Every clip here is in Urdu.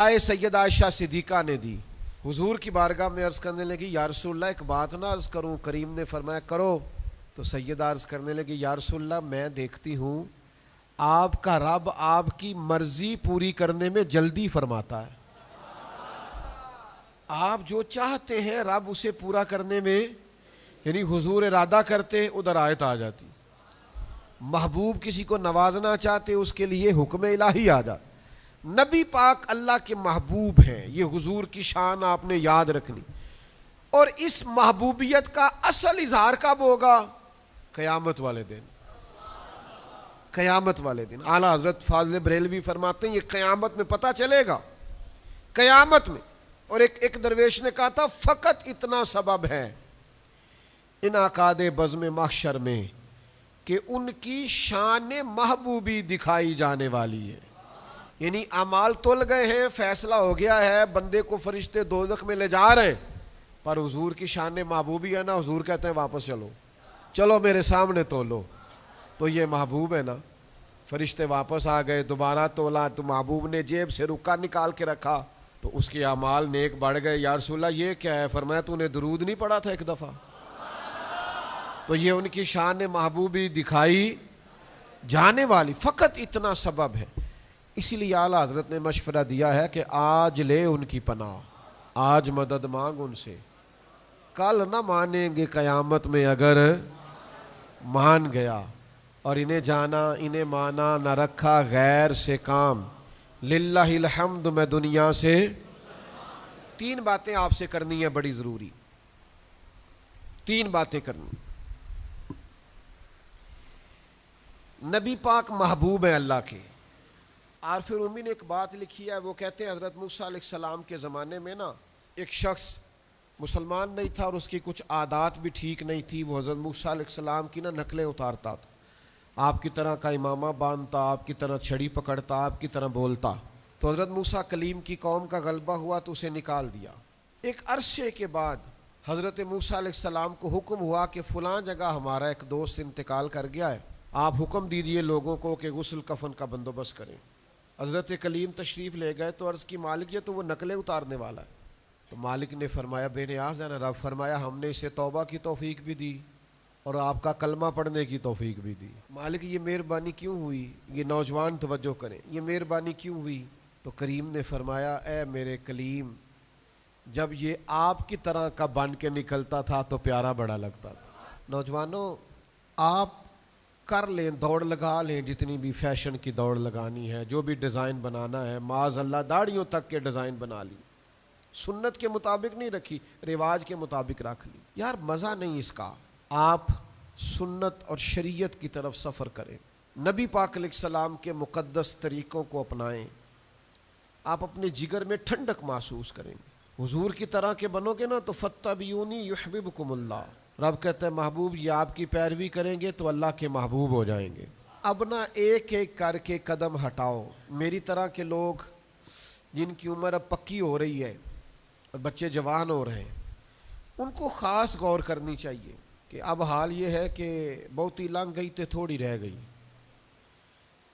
آئے سید عائشہ صدیقہ نے دی، حضور کی بارگاہ میں عرض کرنے لگی یا رسول اللہ ایک بات نہ عرض کروں؟ کریم نے فرمایا کرو۔ تو سیدہ عرض کرنے لگی یا رسول اللہ میں دیکھتی ہوں آپ کا رب آپ کی مرضی پوری کرنے میں جلدی فرماتا ہے، آپ جو چاہتے ہیں رب اسے پورا کرنے میں، یعنی حضور ارادہ کرتے ادھر آیت آ جاتی، محبوب کسی کو نوازنا چاہتے اس کے لیے حکم الہی آ جاتا۔ نبی پاک اللہ کے محبوب ہیں، یہ حضور کی شان آپ نے یاد رکھنی، اور اس محبوبیت کا اصل اظہار کب ہوگا؟ قیامت والے دن، قیامت والے دن۔ اعلیٰ حضرت فاضل بریلوی فرماتے ہیں یہ قیامت میں پتہ چلے گا، قیامت میں۔ اور ایک درویش نے کہا تھا فقط اتنا سبب ہے انعقاد بزم محشر میں کہ ان کی شان محبوبی دکھائی جانے والی ہے، یعنی اعمال تل گئے ہیں، فیصلہ ہو گیا ہے، بندے کو فرشتے دوزخ میں لے جا رہے ہیں، پر حضور کی شان محبوبی ہے نا، حضور کہتے ہیں واپس چلو، چلو میرے سامنے تولو، تو یہ محبوب ہے نا۔ فرشتے واپس آ گئے، دوبارہ تولا تو محبوب نے جیب سے رکا نکال کے رکھا تو اس کے اعمال نیک بڑھ گئے۔ یا رسول اللہ یہ کیا ہے؟ فرمایا تو نے درود نہیں پڑھا تھا ایک دفعہ؟ تو یہ ان کی شان محبوبی دکھائی جانے والی، فقط اتنا سبب ہے۔ اسی لیے اعلیٰ حضرت نے مشورہ دیا ہے کہ آج لے ان کی پناہ، آج مدد مانگ ان سے، کل نہ مانیں گے قیامت میں اگر مان گیا۔ اور انہیں جانا انہیں مانا نہ رکھا غیر سے کام، للہ الحمد میں دنیا سے۔ تین باتیں آپ سے کرنی ہیں بڑی ضروری، تین باتیں کرنی۔ نبی پاک محبوب ہیں اللہ کے۔ عارف رومی نے ایک بات لکھی ہے، وہ کہتے ہیں حضرت موسیٰ علیہ السلام کے زمانے میں نا ایک شخص مسلمان نہیں تھا اور اس کی کچھ عادات بھی ٹھیک نہیں تھی، وہ حضرت موسیٰ علیہ السلام کی نا نقلیں اتارتا تھا، آپ کی طرح کا امامہ باندھتا، آپ کی طرح چھڑی پکڑتا، آپ کی طرح بولتا۔ تو حضرت موسیٰ کلیم کی قوم کا غلبہ ہوا تو اسے نکال دیا۔ ایک عرصے کے بعد حضرت موسیٰ علیہ السلام کو حکم ہوا کہ فلاں جگہ ہمارا ایک دوست انتقال کر گیا ہے، آپ حکم دیجئے لوگوں کو کہ غسل کفن کا بندوبست کریں۔ حضرت کلیم تشریف لے گئے تو عرض کی مالک یہ تو وہ نقلیں اتارنے والا ہے۔ تو مالک نے فرمایا بے نیاز ہے نا رب، فرمایا ہم نے اسے توبہ کی توفیق بھی دی اور آپ کا کلمہ پڑھنے کی توفیق بھی دی۔ مالک یہ مہربانی کیوں ہوئی؟ یہ نوجوان توجہ کریں، یہ مہربانی کیوں ہوئی؟ تو کریم نے فرمایا اے میرے کلیم، جب یہ آپ کی طرح کا بن کے نکلتا تھا تو پیارا بڑا لگتا تھا۔ نوجوانوں آپ کر لیں، دوڑ لگا لیں، جتنی بھی فیشن کی دوڑ لگانی ہے، جو بھی ڈیزائن بنانا ہے، معاذ اللہ داڑھیوں تک کے ڈیزائن بنا لی، سنت کے مطابق نہیں رکھی، رواج کے مطابق رکھ لی، یار مزہ نہیں اس کا۔ آپ سنت اور شریعت کی طرف سفر کریں، نبی پاک علیہ السلام کے مقدس طریقوں کو اپنائیں، آپ اپنے جگر میں ٹھنڈک محسوس کریں گے۔ حضور کی طرح کے بنو گے نا تو فاتبعونی یحببکم اللہ، رب کہتا ہے محبوب یہ آپ کی پیروی کریں گے تو اللہ کے محبوب ہو جائیں گے۔ اب نہ ایک ایک کر کے قدم ہٹاؤ۔ میری طرح کے لوگ جن کی عمر اب پکی ہو رہی ہے اور بچے جوان ہو رہے ہیں، ان کو خاص غور کرنی چاہیے کہ اب حال یہ ہے کہ بہتی لنگ گئی تے تھوڑی رہ گئی۔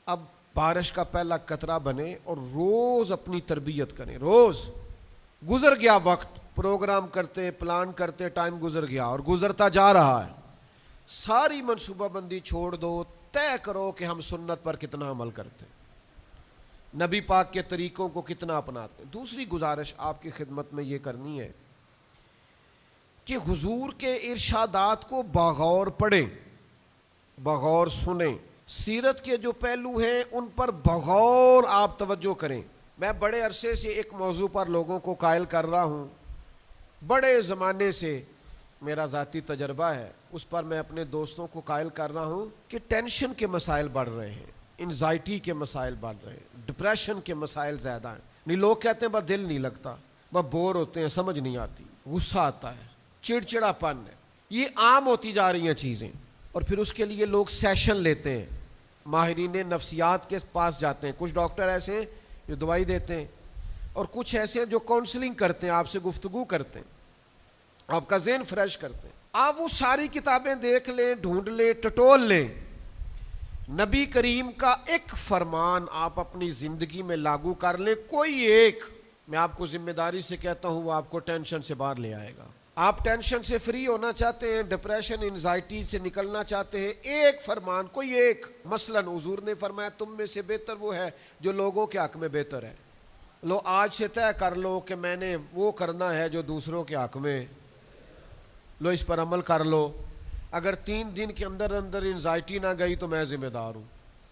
اب بارش کا پہلا قطرہ بنے اور روز اپنی تربیت کریں، روز۔ گزر گیا وقت، پروگرام کرتے پلان کرتے ٹائم گزر گیا اور گزرتا جا رہا ہے، ساری منصوبہ بندی چھوڑ دو، طے کرو کہ ہم سنت پر کتنا عمل کرتے ہیں، نبی پاک کے طریقوں کو کتنا اپناتے ہیں۔ دوسری گزارش آپ کی خدمت میں یہ کرنی ہے کہ حضور کے ارشادات کو بغور پڑھیں، بغور سنیں، سیرت کے جو پہلو ہیں ان پر بغور آپ توجہ کریں۔ میں بڑے عرصے سے ایک موضوع پر لوگوں کو قائل کر رہا ہوں، بڑے زمانے سے میرا ذاتی تجربہ ہے، اس پر میں اپنے دوستوں کو قائل کر رہا ہوں کہ ٹینشن کے مسائل بڑھ رہے ہیں، انزائٹی کے مسائل بڑھ رہے ہیں، ڈپریشن کے مسائل زیادہ ہیں۔ نہیں لوگ کہتے ہیں بس دل نہیں لگتا، بس بور ہوتے ہیں، سمجھ نہیں آتی، غصہ آتا ہے، چڑچڑا پن ہے، یہ عام ہوتی جا رہی ہیں چیزیں۔ اور پھر اس کے لیے لوگ سیشن لیتے ہیں، ماہرین نفسیات کے پاس جاتے ہیں، کچھ ڈاکٹر ایسے ہیں جو دوائی دیتے ہیں اور کچھ ایسے ہیں جو کاؤنسلنگ کرتے ہیں، آپ سے گفتگو کرتے ہیں، آپ کا ذہن فریش کرتے ہیں۔ آپ وہ ساری کتابیں دیکھ لیں، ڈھونڈ لیں، ٹٹول لیں، نبی کریم کا ایک فرمان آپ اپنی زندگی میں لاگو کر لیں، کوئی ایک میں آپ کو ذمہ داری سے کہتا ہوں وہ آپ کو ٹینشن سے باہر لے آئے گا. آپ ٹینشن سے فری ہونا چاہتے ہیں, ڈپریشن انزائٹی سے نکلنا چاہتے ہیں, ایک فرمان کوئی ایک, مثلا حضور نے فرمایا تم میں سے بہتر وہ ہے جو لوگوں کے حق میں بہتر ہے. لو آج سے طے کر لو کہ میں نے وہ کرنا ہے جو دوسروں کے حق میں, لو اس پر عمل کر لو. اگر 3 دن کے اندر انزائٹی نہ گئی تو میں ذمہ دار ہوں.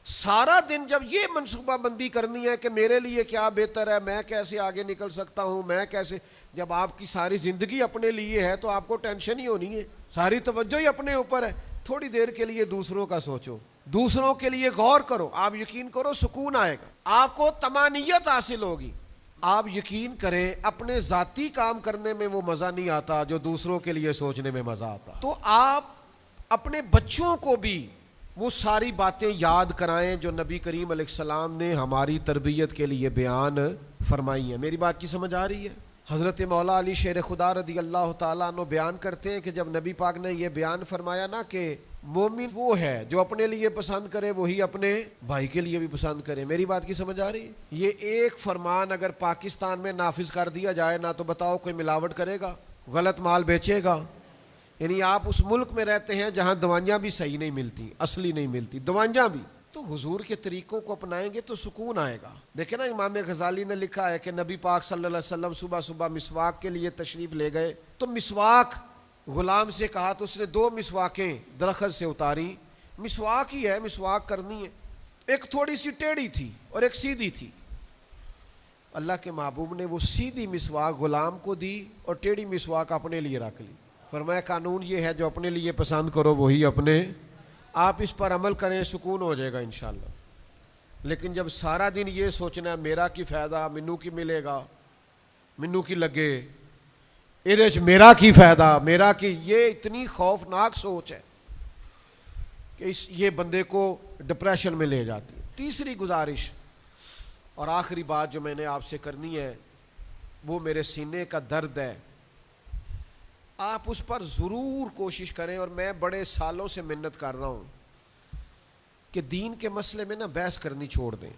سارا دن جب یہ منصوبہ بندی کرنی ہے کہ میرے لیے کیا بہتر ہے, میں کیسے آگے نکل سکتا ہوں, میں کیسے, جب آپ کی ساری زندگی اپنے لیے ہے تو آپ کو ٹینشن ہی ہونی ہے, ساری توجہ ہی اپنے اوپر ہے. تھوڑی دیر کے لیے دوسروں کا سوچو, دوسروں کے لیے غور کرو, آپ یقین کرو سکون آئے گا, آپ کو طمانینت حاصل ہوگی. آپ یقین کریں اپنے ذاتی کام کرنے میں وہ مزہ نہیں آتا جو دوسروں کے لیے سوچنے میں مزہ آتا. تو آپ اپنے بچوں کو بھی وہ ساری باتیں یاد کرائیں جو نبی کریم علیہ السلام نے ہماری تربیت کے لیے بیان فرمائی ہیں. میری بات کی سمجھ آ رہی ہے؟ حضرت مولا علی شیر خدا رضی اللہ تعالیٰ عنہ بیان کرتے ہیں کہ جب نبی پاک نے یہ بیان فرمایا نا کہ مومن وہ ہے جو اپنے لیے پسند کرے وہی اپنے بھائی کے لیے بھی پسند کرے. میری بات کی سمجھ آ رہی ہے؟ یہ ایک فرمان اگر پاکستان میں نافذ کر دیا جائے نا تو بتاؤ کوئی ملاوٹ کرے گا, غلط مال بیچے گا؟ یعنی آپ اس ملک میں رہتے ہیں جہاں دوائیاں بھی صحیح نہیں ملتی, اصلی نہیں ملتی دوائیاں بھی, تو حضور کے طریقوں کو اپنائیں گے تو سکون آئے گا. دیکھیں نا امام غزالی نے لکھا ہے کہ نبی پاک صلی اللہ علیہ وسلم صبح صبح مسواک کے لیے تشریف لے گئے تو مسواک غلام سے کہا تو اس نے 2 مسواکیں درخت سے اتاری. مسواک ہی ہے, مسواک کرنی ہے, ایک تھوڑی سی ٹیڑھی تھی اور ایک سیدھی تھی. اللہ کے محبوب نے وہ سیدھی مسواک غلام کو دی اور ٹیڑھی مسواک اپنے لیے رکھ لی. فرمایا قانون یہ ہے جو اپنے لیے پسند کرو وہی اپنے, آپ اس پر عمل کریں سکون ہو جائے گا انشاءاللہ. لیکن جب سارا دن یہ سوچنا ہے میرا کی فائدہ, منو کی ملے گا, منو کی لگے, میرا کی فائدہ, میرا کی, یہ اتنی خوفناک سوچ ہے کہ یہ بندے کو ڈپریشن میں لے جاتی ہے. تیسری گزارش اور آخری بات جو میں نے آپ سے کرنی ہے وہ میرے سینے کا درد ہے, آپ اس پر ضرور کوشش کریں, اور میں بڑے سالوں سے محنت کر رہا ہوں کہ دین کے مسئلے میں نا بحث کرنی چھوڑ دیں.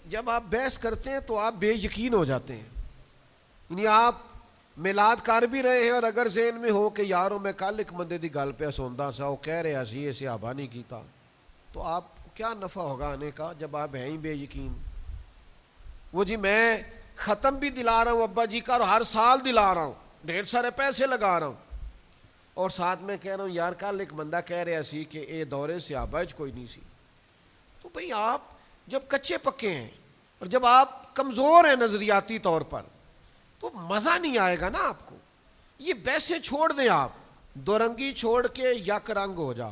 جب آپ بحث کرتے ہیں تو آپ بے یقین ہو جاتے ہیں. یعنی آپ میلاد کر بھی رہے ہیں اور اگر ذہن میں ہو کہ یاروں میں کل ایک بندے دی گل پہ سوندا سا, وہ کہہ رہا سی ایسے آبا نہیں کیتا, تو آپ کو کیا نفع ہوگا آنے کا جب آپ ہیں ہی بے یقین. وہ جی میں ختم بھی دلا رہا ہوں ابا جی کا, اور ہر سال دلا رہا ہوں, ڈھیر سارے پیسے لگا رہا ہوں, اور ساتھ میں کہہ رہا ہوں یار کل ایک بندہ کہہ رہا سی کہ اے دورے سے آباج کوئی نہیں سی. تو بھئی آپ جب کچے پکے ہیں اور جب آپ کمزور ہیں نظریاتی طور پر تو مزہ نہیں آئے گا نا آپ کو. یہ بحثیں چھوڑ دیں, آپ دو رنگی چھوڑ کے یک رنگ ہو جا,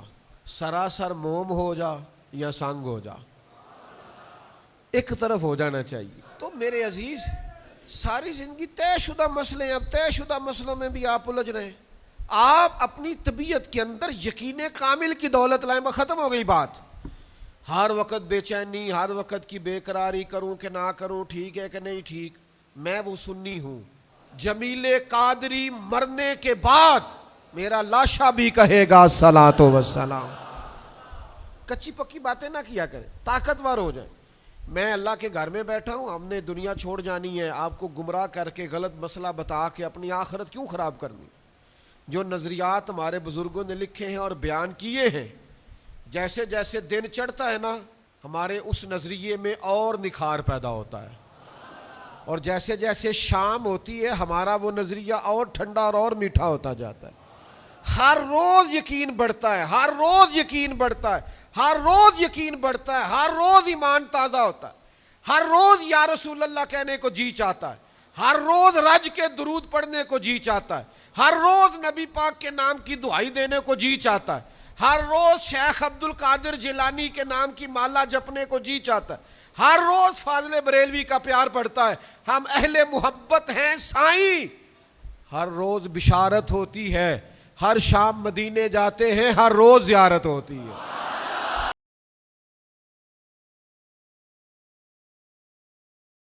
سراسر موم ہو جا یا سنگ ہو جا, ایک طرف ہو جانا چاہیے. تو میرے عزیز ساری زندگی طے شدہ مسئلے ہیں, اب طے شدہ مسئلوں میں بھی آپ الجھ رہے ہیں. آپ اپنی طبیعت کے اندر یقین کامل کی دولت لائیں, ختم ہو گئی بات. ہر وقت بے چینی, ہر وقت کی بے قراری, کروں کہ نہ کروں, ٹھیک ہے کہ نہیں ٹھیک. میں وہ سنی ہوں, جمیل قادری مرنے کے بعد میرا لاشا بھی کہے گا الصلاۃ والسلام. کچی پکی باتیں نہ کیا کریں, طاقتور ہو جائیں. میں اللہ کے گھر میں بیٹھا ہوں, ہم نے دنیا چھوڑ جانی ہے, آپ کو گمراہ کر کے غلط مسئلہ بتا کے اپنی آخرت کیوں خراب کرنی. جو نظریات ہمارے بزرگوں نے لکھے ہیں اور بیان کیے ہیں, جیسے جیسے دن چڑھتا ہے نا ہمارے اس نظریے میں اور نکھار پیدا ہوتا ہے, اور جیسے جیسے شام ہوتی ہے ہمارا وہ نظریہ اور ٹھنڈا اور میٹھا ہوتا جاتا ہے. ہر روز یقین بڑھتا ہے, ہر روز یقین بڑھتا ہے, ہر روز یقین بڑھتا ہے, ہر روز ایمان تازہ ہوتا ہے, ہر روز یا رسول اللہ کہنے کو جی چاہتا ہے, ہر روز رج کے درود پڑھنے کو جی چاہتا ہے, ہر روز نبی پاک کے نام کی دعائی دینے کو جی چاہتا ہے, ہر روز شیخ عبد القادر جیلانی کے نام کی مالا جپنے کو جی چاہتا ہے, ہر روز فاضل بریلوی کا پیار پڑھتا ہے. ہم اہل محبت ہیں سائیں, ہر روز بشارت ہوتی ہے, ہر شام مدینے جاتے ہیں, ہر روز زیارت ہوتی ہے.